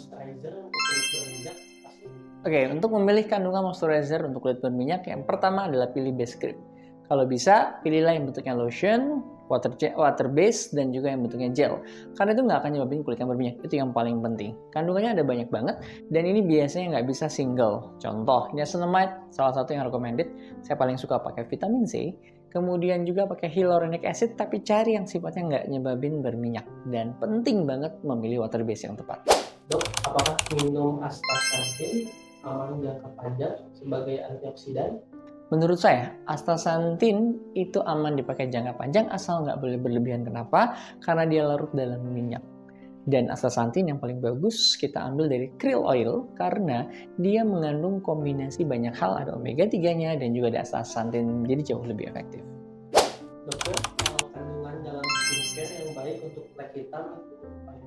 moisturizer untuk kulit berminyak pasti. Oke, untuk memilih kandungan moisturizer untuk kulit berminyak, yang pertama adalah pilih base cream. Kalau bisa, pilihlah yang bentuknya lotion, water base, dan juga yang bentuknya gel. Karena itu nggak akan nyebabin kulit yang berminyak, itu yang paling penting. Kandungannya ada banyak banget, dan ini biasanya nggak bisa single. Contoh, niacinamide, salah satu yang recommended. Saya paling suka pakai vitamin C, kemudian juga pakai hyaluronic acid, tapi cari yang sifatnya nggak nyebabin berminyak. Dan penting banget memilih water base yang tepat. Dok, apakah minum astaxanthin aman jangka panjang sebagai antioksidan? Menurut saya, astaxanthin itu aman dipakai jangka panjang asal nggak boleh berlebihan. Kenapa? Karena dia larut dalam minyak. Dan astaxanthin yang paling bagus kita ambil dari krill oil karena dia mengandung kombinasi banyak hal, ada omega 3-nya dan juga ada astaxanthin, jadi jauh lebih efektif. Dokter, kalau kandungan dalam skincare yang baik untuk flek hitam itu apa ya?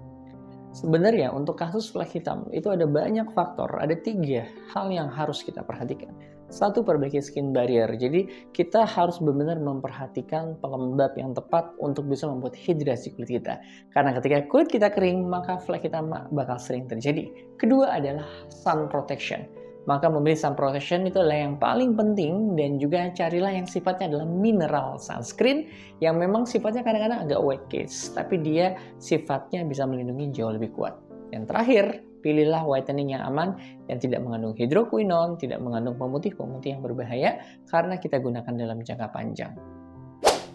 Sebenarnya untuk kasus flek hitam itu ada banyak faktor, ada 3 hal yang harus kita perhatikan. Satu, perbaiki skin barrier. Jadi kita harus benar-benar memperhatikan pelembab yang tepat untuk bisa membuat hidrasi kulit kita. Karena ketika kulit kita kering, maka flek hitam bakal sering terjadi. Kedua adalah sun protection. Maka memilih sun protection itu adalah yang paling penting, dan juga carilah yang sifatnya adalah mineral sunscreen yang memang sifatnya kadang-kadang agak white case, tapi dia sifatnya bisa melindungi jauh lebih kuat. Yang terakhir, pilihlah whitening yang aman, yang tidak mengandung hidroquinone, tidak mengandung pemutih-pemutih yang berbahaya, karena kita gunakan dalam jangka panjang.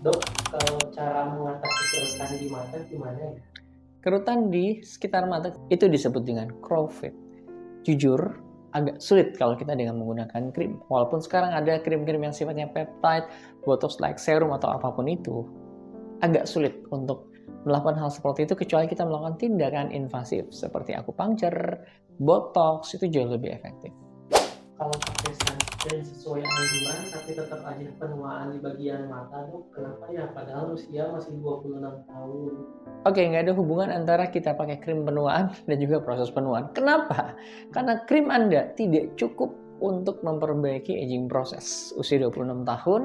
Dok, kalau cara mengatasi kerutan di mata gimana ya? Kerutan di sekitar mata itu disebut dengan crowfit. Jujur, agak sulit kalau kita dengan menggunakan krim. Walaupun sekarang ada krim-krim yang sifatnya peptide, botox like serum atau apapun itu, agak sulit untuk melakukan hal seperti itu kecuali kita melakukan tindakan invasif seperti akupunktur, botox, itu jauh lebih efektif. Kalau pakai sunscreen sesuai anjuran tapi tetap aja penuaan di bagian mata, dok, kenapa ya? Padahal usia masih 26 tahun. Oke, nggak ada hubungan antara kita pakai krim penuaan dan juga proses penuaan. Kenapa? Karena krim Anda tidak cukup untuk memperbaiki aging proses. Usia 26 tahun,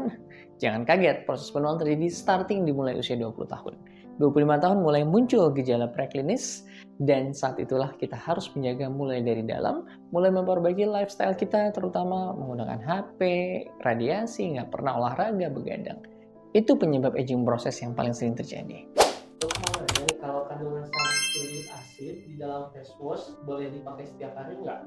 jangan kaget, proses penuaan terjadi starting dimulai usia 20 tahun. 25 tahun mulai muncul gejala preklinis, dan saat itulah kita harus menjaga mulai dari dalam, mulai memperbaiki lifestyle kita, terutama menggunakan HP, radiasi, nggak pernah olahraga, begadang. Itu penyebab aging proses yang paling sering terjadi. Dok, mau nanya nih, kalau kandungan salicylic acid di dalam face wash boleh dipakai setiap hari nggak?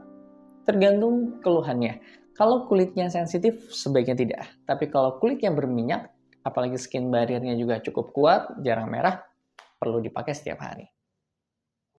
Tergantung keluhannya. Kalau kulitnya sensitif, sebaiknya tidak. Tapi kalau kulitnya berminyak, apalagi skin barrier-nya juga cukup kuat, jarang merah, perlu dipakai setiap hari.